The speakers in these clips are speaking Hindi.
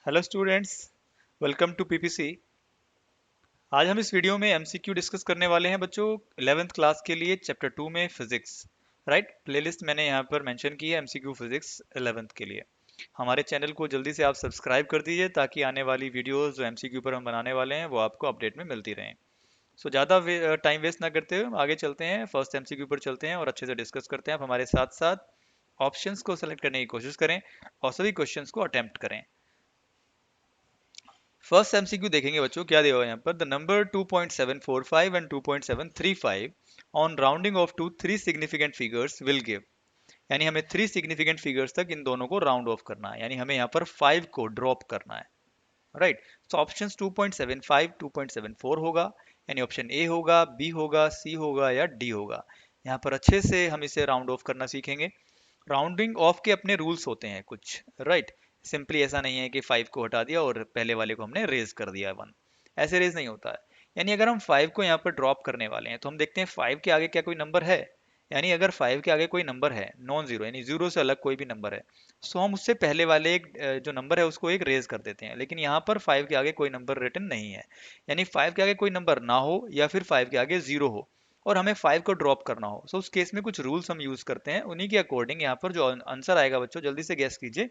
Hello students, welcome to PPC. आज हम इस वीडियो में एमसीक्यू डिस्कस करने वाले हैं बच्चों 11th क्लास के लिए चैप्टर 2 में फिजिक्स। राइट, प्लेलिस्ट मैंने यहाँ पर मेंशन की है एमसीक्यू फिजिक्स 11th के लिए। हमारे चैनल को जल्दी से आप सब्सक्राइब कर दीजिए ताकि आने वाली वीडियोस जो एमसीक्यू पर हम बनाने वाले हैं वो आपको अपडेट में मिलती रहें। सो ज़्यादा टाइम वेस्ट ना करते हुए हम आगे चलते हैं, फर्स्ट एमसीक्यू पर चलते हैं और अच्छे से डिस्कस करते हैं। आप हमारे साथ साथ ऑप्शंस को सेलेक्ट करने की कोशिश करें और सभी क्वेश्चंस को अटेम्प्ट करें। फर्स्ट एमसीक्यू देखेंगे बच्चों, क्या दिया हुआ है यहाँ पर। The number 2.745 and 2.735 on rounding off to three significant figures will give. यानी हमें थ्री सिग्निफिकेंट फिगर्स तक इन दोनों को राउंड ऑफ करना है, यानी हमें यहाँ पर 5 को ड्रॉप करना है। राइट, तो ऑप्शन 2.75 2.74 होगा, यानी ऑप्शन ए होगा, बी होगा, सी होगा या डी होगा। यहाँ पर अच्छे से हम इसे राउंड ऑफ करना सीखेंगे। राउंडिंग ऑफ के अपने रूल्स होते हैं कुछ। राइट, सिंपली ऐसा नहीं है कि 5 को हटा दिया और पहले वाले को हमने रेज कर दिया 1। ऐसे रेज नहीं होता है। यानी अगर हम 5 को यहाँ पर ड्रॉप करने वाले हैं तो हम देखते हैं 5 के आगे क्या कोई नंबर है। यानी अगर 5 के आगे कोई नंबर है नॉन जीरो, यानी जीरो से अलग कोई भी नंबर है, सो हम उससे पहले वाले एक जो नंबर है उसको एक रेज कर देते हैं। लेकिन यहाँ पर 5 के आगे कोई नंबर रिटन नहीं है, यानी 5 के आगे कोई नंबर ना हो या फिर 5 के आगे जीरो हो और हमें 5 को ड्रॉप करना हो। सो उस केस में कुछ रूल्स हम यूज करते हैं, उन्हीं के अकॉर्डिंग यहाँ पर जो आंसर आएगा बच्चों जल्दी से गैस कीजिए।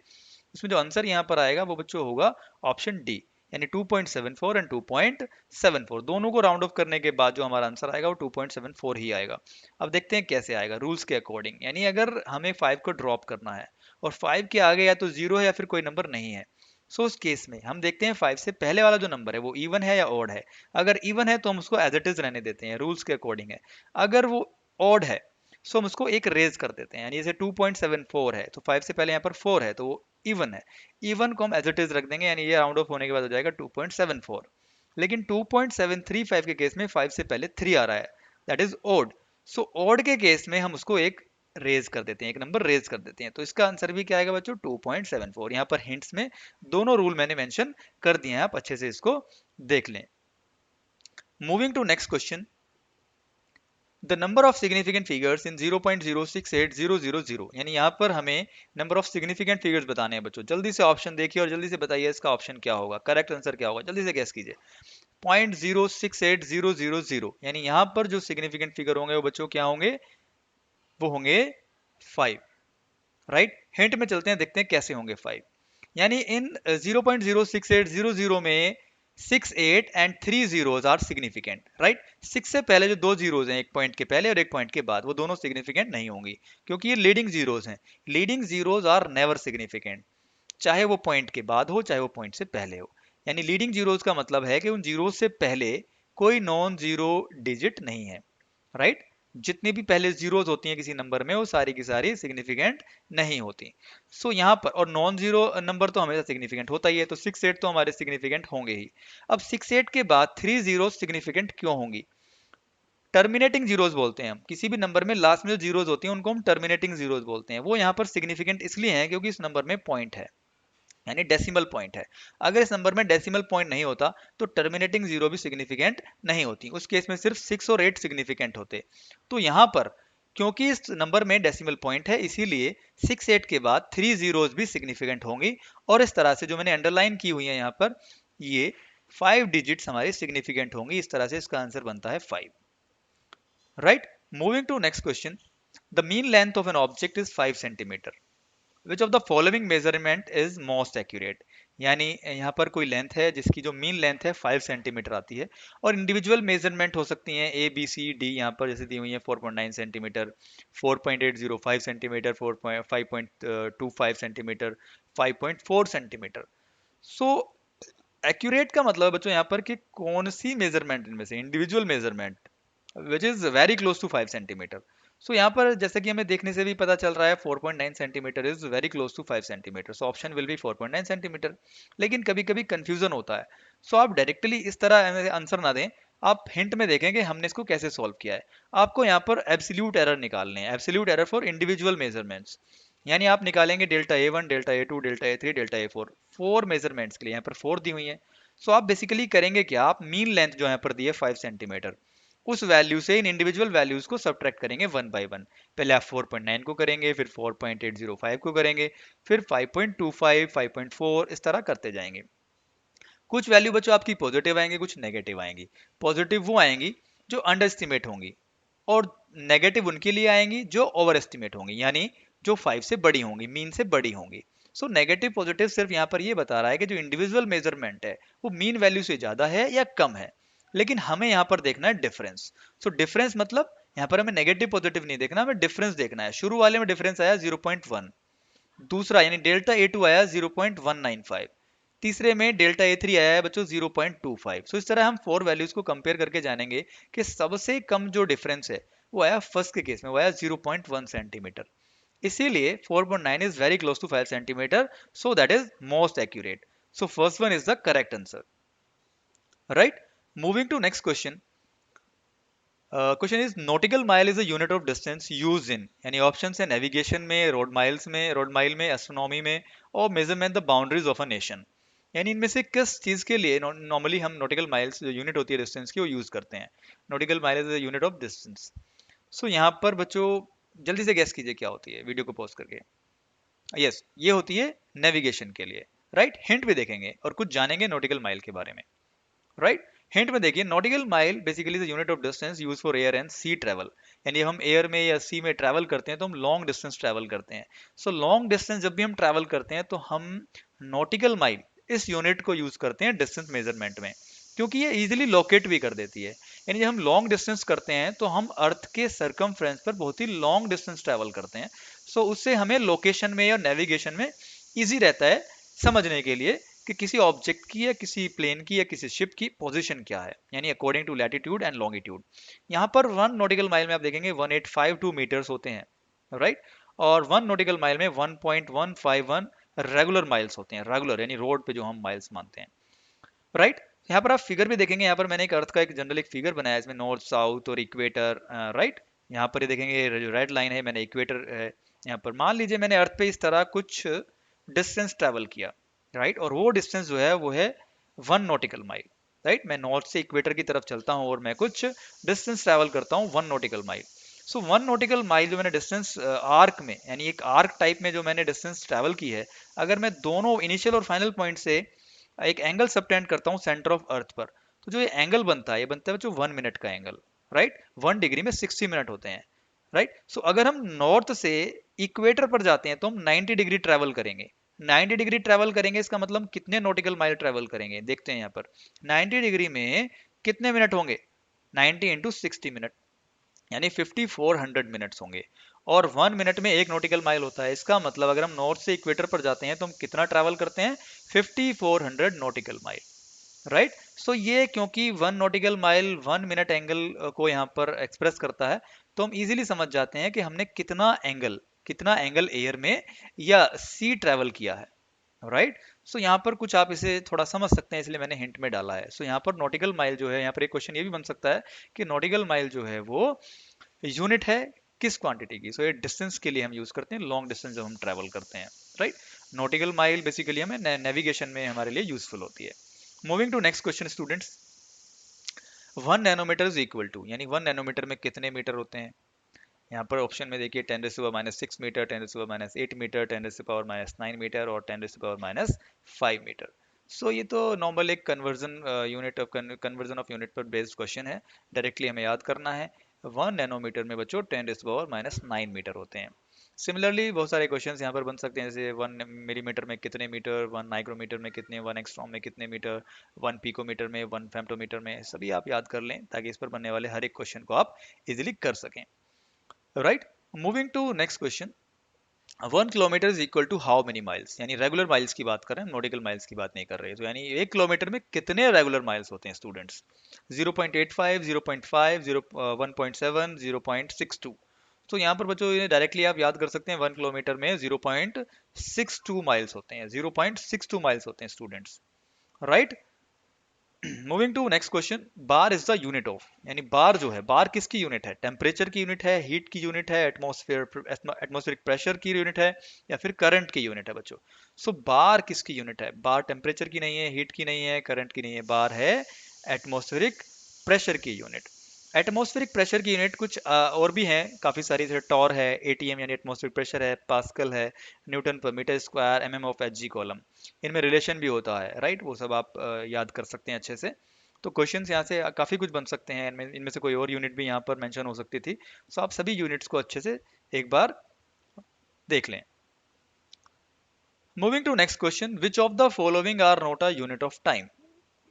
उसमें जो आंसर यहाँ पर आएगा वो बच्चों होगा ऑप्शन डी, यानी 2.74 एंड 2.74 दोनों को राउंड ऑफ करने के बाद जो हमारा आंसर आएगा वो 2.74 ही आएगा। अब देखते हैं कैसे आएगा रूल्स के अकॉर्डिंग। यानी अगर हमें 5 को ड्रॉप करना है और 5 के आगे या तो जीरो है या फिर कोई नंबर नहीं है, सो उस केस में हम देखते हैं 5 से पहले वाला जो नंबर है वो इवन है या ऑड है। अगर इवन है तो हम उसको एज इट इज रहने देते हैं, रूल्स के अकॉर्डिंग है। अगर वो ऑड है सो हम उसको एक रेज कर देते हैं, यानी जैसे 2.74 है तो 5 से पहले यहाँ पर 4 है तो वो इवन है। इवन को हम एज इट इज रख देंगे, यानी ये राउंड ऑफ होने के बाद हो जाएगा 2.74। लेकिन 2.735 के केस में 5 से पहले 3 आ रहा है, that is odd. So odd के केस में हम उसको एक रेज कर देते हैं, एक नंबर रेज कर देते हैं। तो इसका आंसर भी क्या आएगा बच्चों 2.74। यहाँ पर हिंट्स में दोनों रूल मैंने मेंशन कर दिए हैं, आप अच्छे से इसको देख लें। Moving to next question, the number of significant figures in 0.068000, यानी यहाँ पर हमें नंबर ऑफ सिग्निफिकेंट फिगर्स बताने हैं बच्चों। जल्दी से ऑप्शन देखिए और जल्दी से बताइए इसका ऑप्शन क्या होगा, करेक्ट आंसर क्या होगा, जल्दी से गैस कीजिए। 0.068000, यानी यहाँ पर जो सिग्निफिकेंट फिगर होंगे वो बच्चों क्या होंगे, वो होंगे 5। राइट, हिंट में चलते हैं, देखते हैं कैसे होंगे 5। यानी इन 0.06800 में 68 and 3 zeros are significant. Right, 6 से पहले जो दो जीरोज हैं, एक पॉइंट के पहले और एक पॉइंट के बाद, वो दोनों सिग्निफिकेंट नहीं होंगी क्योंकि ये लीडिंग जीरोज हैं। Leading zeros are never significant, चाहे वो पॉइंट के बाद हो चाहे वो पॉइंट से पहले हो। यानी लीडिंग जीरोज का मतलब है कि उन जीरोज से पहले कोई नॉन जीरो डिजिट नहीं है। राइट, जितनी भी पहले जीरोज होती हैं किसी नंबर में वो सारी की सारी सिग्निफिकेंट नहीं होती। सो यहाँ पर, और नॉन जीरो नंबर तो हमेशा सिग्निफिकेंट होता ही है, तो 6 8 तो हमारे सिग्निफिकेंट होंगे ही। अब 6 8 के बाद 3 जीरो सिग्निफिकेंट क्यों होंगी। टर्मिनेटिंग जीरोज बोलते हैं हम, किसी भी नंबर में लास्ट में जो जीरोज होती हैं उनको हम टर्मिनेटिंग जीरोज बोलते हैं। वो यहाँ पर सिग्निफिकेंट इसलिए हैं क्योंकि इस नंबर में पॉइंट है, यानी डेसिमल पॉइंट है। अगर इस नंबर में डेसिमल पॉइंट नहीं होता तो टर्मिनेटिंग जीरो भी सिग्निफिकेंट नहीं होती, उस केस में सिर्फ 6 और 8 सिग्निफिकेंट होते। तो यहाँ पर क्योंकि इस नंबर में डेसिमल पॉइंट है इसीलिए 6 8 के बाद 3 जीरोज भी सिग्निफिकेंट होंगी। और इस तरह से जो मैंने अंडरलाइन की हुई है यहाँ पर, ये 5 डिजिट्स हमारी सिग्निफिकेंट होंगी। इस तरह से इसका आंसर बनता है 5। Right, moving to next question, the mean length of an object is 5 centimetre, which of the following measurement is most accurate. यानी यहाँ पर कोई लेंथ है जिसकी जो मीन लेंथ है 5 सेंटीमीटर आती है, और इंडिविजुअल मेजरमेंट हो सकती हैं ए बी सी डी। यहाँ पर जैसे दी हुई है 4.9 centimetre, 4.805 centimetre, 5.25 centimetre, 5.4 centimetre. So accurate का मतलब है बच्चों यहाँ पर कि कौन सी मेजरमेंट इनमें से, individual measurement which is very close to 5 centimetre. So यहाँ पर जैसे कि हमें देखने से भी पता चल रहा है 4.9 centimetre is very close to 5 centimetre, so option will be 4.9 centimetre. लेकिन कभी कभी कंफ्यूजन होता है, सो आप डायरेक्टली इस तरह आंसर ना दें, आप हिंट में देखें कि हमने इसको कैसे सॉल्व किया है। आपको यहाँ पर एब्सोल्यूट एरर निकालने हैं, absolute error for individual measurements. यानी आप निकालेंगे delta A1, delta A2, delta A3, delta A4, 4 measurements के लिए, यहाँ पर 4 दी हुई है। सो आप बेसिकली करेंगे क्या, आप मीन लेंथ जो यहाँ पर दी है 5 सेंटीमीटर, उस वैल्यू से इन इंडिविजुअल वैल्यूज को सब्ट्रैक्ट करेंगे वन बाय वन। पहले आप 4.9 को करेंगे, फिर 4.805 को करेंगे, फिर 5.25, 5.4, इस तरह करते जाएंगे। कुछ वैल्यू बच्चों आपकी पॉजिटिव आएंगी, कुछ नेगेटिव आएंगी। पॉजिटिव वो आएंगी जो अंडर एस्टिमेट होंगी, और नेगेटिव उनके लिए आएंगी जो ओवर एस्टिमेट होंगी, यानी जो 5 से बड़ी होंगी, मीन से बड़ी होंगी। सो नेगेटिव पॉजिटिव सिर्फ यहाँ पर ये बता रहा है कि जो इंडिविजुअल मेजरमेंट है वो मीन वैल्यू से ज्यादा है या कम है, लेकिन हमें यहाँ पर देखना है डिफरेंस। सो डिफरेंस मतलब यहाँ पर हमें नेगेटिव पॉजिटिव नहीं देखना, हमें डिफरेंस देखना है। शुरू वाले में डिफरेंस आया 0.1, दूसरा यानी डेल्टा A2 आया 0.195, तीसरे में डेल्टा A3 आया है बच्चों 0.25। सो इस तरह हम फोर वैल्यूज को कंपेयर करके जानेंगे कि सबसे कम जो डिफरेंस है वो आया फर्स्ट के केस में, वो आया 0.1 सेंटीमीटर। इसीलिए 4.9 is very close to 5 centimetre, so that is most accurate. So first one is the correct answer, right. Moving to next question. Question is nautical mile is a unit of distance use in, यानी ऑप्शन है नेविगेशन में, रोड माइल्स में, रोड माइल में, एस्ट्रोनॉमी में, और measurement the boundaries of a nation. यानी इनमें से किस चीज के लिए नॉर्मली हम नॉटिकल माइल्स जो यूनिट होती है डिस्टेंस की वो यूज करते हैं। Nautical mile is a unit of distance. So यहाँ पर बच्चों जल्दी से गैस कीजिए क्या होती है, वीडियो को पॉज करके। यस, ये होती है नेविगेशन के लिए, राइट। हिंट भी देखेंगे और कुछ जानेंगे नॉटिकल माइल के बारे में, राइट। हिंट में देखिए, nautical mile basically the unit of distance use for air and sea travel. यानी हम एयर में या सी में ट्रैवल करते हैं तो हम लॉन्ग डिस्टेंस ट्रैवल करते हैं। सो लॉन्ग डिस्टेंस जब भी हम ट्रैवल करते हैं तो हम नॉटिकल माइल इस यूनिट को यूज करते हैं डिस्टेंस मेजरमेंट में, क्योंकि ये इजीली लोकेट भी कर देती है। यानी जब हम लॉन्ग डिस्टेंस करते हैं तो हम अर्थ के सरकमफ्रेंस पर बहुत ही लॉन्ग डिस्टेंस ट्रैवल करते हैं। सो उससे हमें लोकेशन में या नेविगेशन में इजी रहता है समझने के लिए कि किसी ऑब्जेक्ट की या किसी प्लेन की या किसी शिप की पोजीशन क्या है, यानी according to latitude and longitude. यहाँ पर 1 नॉटिकल माइल में आप देखेंगे 1852 मीटर्स होते हैं, राइट। और 1 नॉटिकल माइल में 1.151 रेगुलर माइल्स होते हैं, रेगुलर यानी रोड पे जो हम माइल्स मानते हैं, राइट। यहाँ पर आप फिगर भी देखेंगे, यहाँ पर मैंने एक अर्थ का एक जनरल एक फिगर बनाया है, इसमें नॉर्थ साउथ और इक्वेटर, राइट। यहाँ पर ये देखेंगे जो रेड लाइन है मैंने इक्वेटर है। यहाँ पर मान लीजिए मैंने अर्थ पे इस तरह कुछ डिस्टेंस ट्रेवल किया, राइट, और वो डिस्टेंस जो है वो है 1 नॉटिकल माइल, राइट। मैं नॉर्थ से इक्वेटर की तरफ चलता हूँ और मैं कुछ डिस्टेंस ट्रेवल करता हूँ 1 नॉटिकल माइल। सो 1 नॉटिकल माइल जो मैंने डिस्टेंस आर्क में, यानी एक आर्क टाइप में जो मैंने डिस्टेंस ट्रेवल की है, अगर मैं दोनों इनिशियल और फाइनल पॉइंट से एक एंगल सबटेंड करता हूँ सेंटर ऑफ अर्थ पर, तो जो ये एंगल बनता है, ये बनता है जो 1 मिनट का एंगल, राइट। 1 डिग्री में 60 मिनट होते हैं, राइट। सो अगर हम नॉर्थ से इक्वेटर पर जाते हैं तो हम 90 डिग्री ट्रेवल करेंगे। 90 डिग्री ट्रेवल करेंगे, इसका मतलब हम कितने नॉटिकल माइल ट्रेवल करेंगे, देखते हैं यहाँ पर। 90 डिग्री में कितने मिनट होंगे, 90 × 60 मिनट, यानी 5400 मिनट्स होंगे। और 1 मिनट में 1 नॉटिकल माइल होता है, इसका मतलब अगर हम नॉर्थ से इक्वेटर पर जाते हैं तो हम कितना ट्रैवल करते हैं, 5400 नॉटिकल माइल, राइट। सो ये क्योंकि 1 नॉटिकल माइल 1 मिनट एंगल को यहाँ पर एक्सप्रेस करता है, तो हम इजीली समझ जाते हैं कि हमने कितना एंगल एयर में या सी ट्रैवल किया है, राइट। सो यहाँ पर कुछ आप इसे थोड़ा समझ सकते हैं, इसलिए मैंने हिंट में डाला है। सो यहाँ पर नॉटिकल माइल जो है, यहाँ पर एक क्वेश्चन ये भी बन सकता है कि नॉटिकल माइल जो है वो यूनिट है किस क्वांटिटी की। सो ये डिस्टेंस के लिए हम यूज करते हैं, लॉन्ग डिस्टेंस जब हम ट्रैवल करते हैं, राइट। नॉटिकल माइल बेसिकली हमें नेविगेशन में हमारे लिए यूजफुल होती है। Moving to next question students. 1 nanometre is equal to, यानी 1 नैनोमीटर में कितने मीटर होते हैं। यहाँ पर ऑप्शन में देखिए 10⁻⁻6 मीटर, 10⁻8 मीटर, 10⁻⁹मीटर और 10⁻⁵मीटर। सो ये तो नॉर्मल एक कन्वर्जन ऑफ यूनिट पर बेस्ड क्वेश्चन है, डायरेक्टली हमें याद करना है। 1 नैनोमीटर में बच्चों 10⁻⁹ मीटर होते हैं। सिमिलरली बहुत सारे क्वेश्चंस यहाँ पर बन सकते हैं, जैसे 1 मिलीमीटर में कितने मीटर, 1 माइक्रोमीटर में कितने, 1 एंगस्ट्रॉम में कितने मीटर, 1 पिकोमीटर में, 1 फेम्टोमीटर में, सभी आप याद कर लें ताकि इस पर बनने वाले हर एक क्वेश्चन को आप इजिली कर सकें, right. Moving to next question. 1 kilometre is equal to how many miles, यानी रेगुलर माइल्स की बात कर रहे हैं, नॉटिकल माइल्स की बात नहीं कर रहे। तो यानी 1 किलोमीटर में कितने रेगुलर माइल्स होते हैं स्टूडेंट्स। 0.85, 0.5, 1.7, 0.62। तो यहाँ पर बच्चों ये डायरेक्टली आप याद कर सकते हैं, 1 किलोमीटर में 0.62 माइल्स होते हैं, 0.62 माइल्स होते हैं students, right. Moving to next question. Bar is the unit of, यानी बार जो है, बार किसकी यूनिट है, टेम्परेचर की यूनिट है, हीट की यूनिट है, एटमॉस्फेरिक प्रेशर की यूनिट है, या फिर करंट की यूनिट है बच्चों। सो बार किसकी यूनिट है, बार टेम्परेचर की नहीं है, हीट की नहीं है, करंट की नहीं है, बार है एटमॉस्फेरिक प्रेशर की यूनिट। एटमॉस्फेरिक प्रेशर की यूनिट कुछ और भी हैं काफ़ी सारी, जैसे टॉर है, एटीएम यानी एटमॉस्फेरिक प्रेशर है, पास्कल है, newton per metre square, MM of H G column. इनमें रिलेशन भी होता है, राइट, वो सब आप याद कर सकते हैं अच्छे से। तो क्वेश्चंस यहाँ से काफ़ी कुछ बन सकते हैं, इनमें इनमें से कोई और यूनिट भी यहाँ पर मेंशन हो सकती थी। सो आप सभी यूनिट्स को अच्छे से एक बार देख लें। Moving to next question, which of the following are not a unit of time,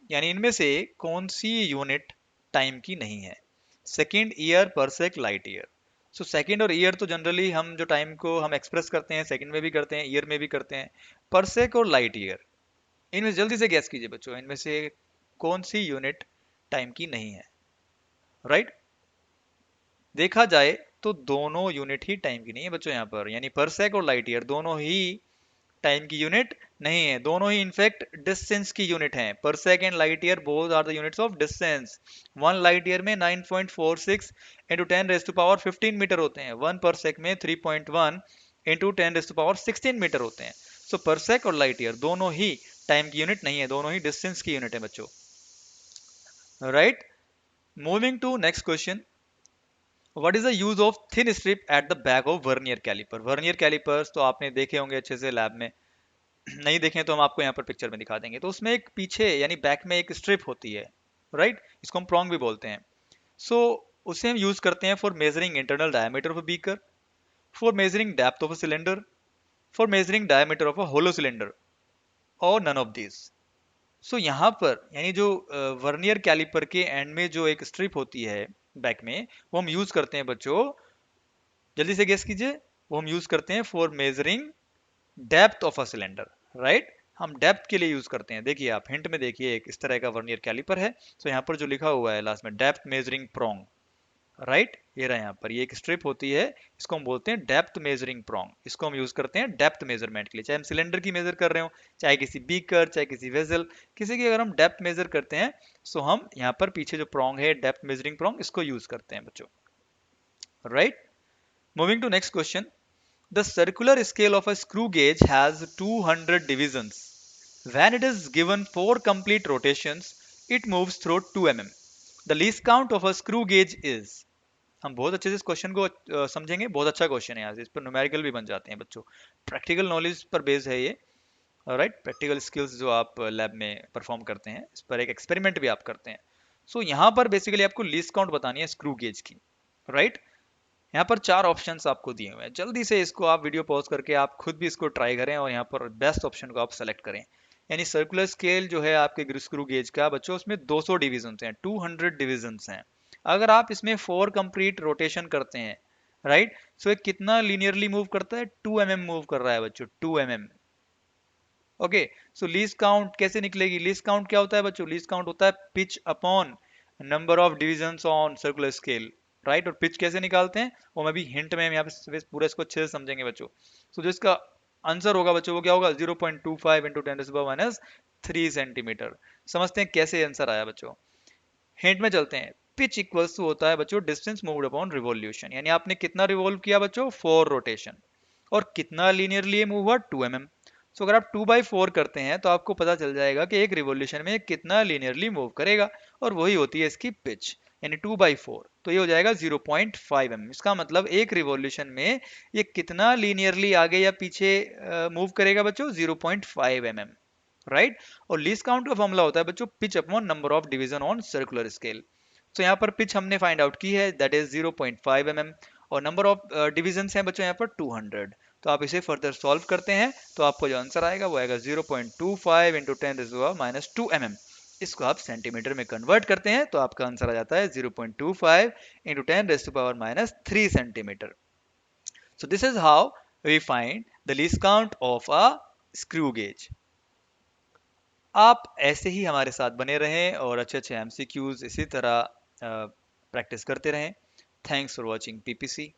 यानी इनमें से कौन सी यूनिट टाइम की नहीं है। Second, year, parsec, light year. So second और ईयर तो जनरली हम जो टाइम को हम एक्सप्रेस करते हैं सेकेंड में भी करते हैं, ईयर में भी करते हैं। परसेक और लाइट ईयर, इनमें जल्दी से गैस कीजिए बच्चों, इनमें से कौन सी यूनिट टाइम की नहीं है, राइट। देखा जाए तो दोनों यूनिट ही टाइम की नहीं है बच्चों यहाँ पर, यानी परसेक और लाइट ईयर दोनों ही टाइम की यूनिट नहीं है, दोनों ही इनफैक्ट डिस्टेंस की यूनिट हैं। Parsec light year both are the units of distance. One light year में 9.46 into 10 raise to power 15 metre होते हैं, वन पर सेक में 3.1 into 10 raise to power 16 metre होते हैं। सो पर सेक और लाइट ईयर दोनों ही टाइम की यूनिट नहीं है, दोनों ही डिस्टेंस की यूनिट है बच्चों, right. Moving to next question, what is the use of thin strip at the back of vernier calliper. Vernier callipers तो आपने देखे होंगे अच्छे से लैब में, नहीं देखें तो हम आपको यहाँ पर पिक्चर में दिखा देंगे। तो उसमें एक पीछे यानी बैक में एक स्ट्रिप होती है, राइट, इसको हम प्रोंग भी बोलते हैं। सो उसे हम यूज करते हैं for measuring internal diameter of a beaker, for measuring depth of a cylinder, for measuring diameter of a hollow cylinder, और नन ऑफ दिस। सो यहाँ पर यानी जो वर्नियर कैलिपर के एंड में जो एक स्ट्रिप होती है बैक में, वो हम यूज करते हैं बच्चों, जल्दी से गेस कीजिए, वो हम यूज करते हैं for measuring depth of a cylinder, right. हम डेप्थ के लिए यूज करते हैं। देखिए आप हिंट में देखिए, एक इस तरह का वर्नियर कैलिपर है, तो यहाँ पर जो लिखा हुआ है लास्ट में डेप्थ मेजरिंग प्रोंग, राइट, ये रहा यहाँ पर, ये एक स्ट्रिप होती है, इसको हम बोलते हैं डेप्थ मेजरिंग प्रोंग। इसको हम यूज करते हैं डेप्थ मेजरमेंट के लिए, चाहे हम सिलेंडर की मेजर कर रहे हो, चाहे किसी बीकर, चाहे किसी वेसल, किसी की अगर हम डेप्थ मेजर करते हैं, सो हम यहाँ पर पीछे जो प्रोंग है डेप्थ मेजरिंग प्रोंग, इसको यूज करते हैं बच्चों, right. Moving to next question, the circular scale of a screw gauge has 200 divisions. When it is given 4 complete rotations, it moves through 2 mm. The least count of a screw gauge is, हम बहुत अच्छे से इस क्वेश्चन को समझेंगे, बहुत अच्छा क्वेश्चन है, यहाँ से इस पर न्यूमेरिकल भी बन जाते हैं बच्चों, प्रैक्टिकल नॉलेज पर बेस्ड है ये, राइट, प्रैक्टिकल स्किल्स जो आप लैब में परफॉर्म करते हैं, इस पर एक एक्सपेरिमेंट भी आप करते हैं। सो यहाँ पर बेसिकली आपको लीस्ट काउंट बतानी है स्क्रू गेज की, राइट। यहाँ पर 4 ऑप्शंस आपको दिए हुए हैं, जल्दी से इसको आप वीडियो पॉज करके आप खुद भी इसको ट्राई करें और यहाँ पर बेस्ट ऑप्शन को आप सेलेक्ट करें। यानी सर्कुलर स्केल जो है आपके स्क्रू गेज का बच्चों, उसमें 200 डिविजन हैं, 200 डिविजन हैं। अगर आप इसमें 4 कंप्लीट रोटेशन करते हैं, राइट, सो ये कितना लीनियरली मूव करता है, 2 mm मूव कर रहा है बच्चों, 2 mm। ओके, सो लीस्ट काउंट कैसे निकलेगी, लीस्ट काउंट क्या होता है बच्चों, लीस्ट काउंट होता है pitch upon number of divisions on circular scale, right. और पिच कैसे निकालते हैं वो मैं भी हिंट में, हम यहाँ पे पूरा इसको अच्छे से समझेंगे बच्चों। सो जो इसका आंसर होगा बच्चों वो क्या होगा, 0.25 इंटू 10⁻³ समझते हैं कैसे आंसर आया बच्चों। हिंट में चलते हैं, पिच इक्वल्स टू होता है बच्चों डिस्टेंस मूव्ड अपॉन रिवॉल्यूशन, यानी आपने कितना रिवॉल्व किया बच्चों, 4 रोटेशन, और कितना लीनियरली मूव हुआ, 2 mm। सो अगर आप 2/4 करते हैं तो आपको पता चल जाएगा कि एक रिवॉल्यूशन में कितना लीनियरली मूव करेगा, और वही होती है इसकी पिच, यानी 2/4, तो ये हो जाएगा 0.5 mm। इसका मतलब एक रिवॉल्यूशन में ये कितना लीनियरली आगे या पीछे मूव करेगा बच्चों, 0.5 mm, राइट। और लीस्ट काउंट का फॉर्मूला होता है बच्चों pitch upon number of division on circular scale. तो यहाँ पर पिच हमने फाइंड आउट की है, दैट इज 0.5 mm, और नंबर ऑफ डिविजन हैं बच्चों यहाँ पर 200। तो आप इसे फर्दर सॉल्व करते हैं तो आपको जो आंसर आएगा वो आएगा 0.25 इंटू 10⁻³ mm। इसको आप सेंटीमीटर में कन्वर्ट करते हैं तो आपका आंसर आ जाता है 0.25 into 10⁻³ centimetre. So this is how we find the least count of a screw gauge. आप ऐसे ही हमारे साथ बने रहें और अच्छे अच्छे एमसीक्यूज इसी तरह प्रैक्टिस करते रहें। Thanks for watching PPC.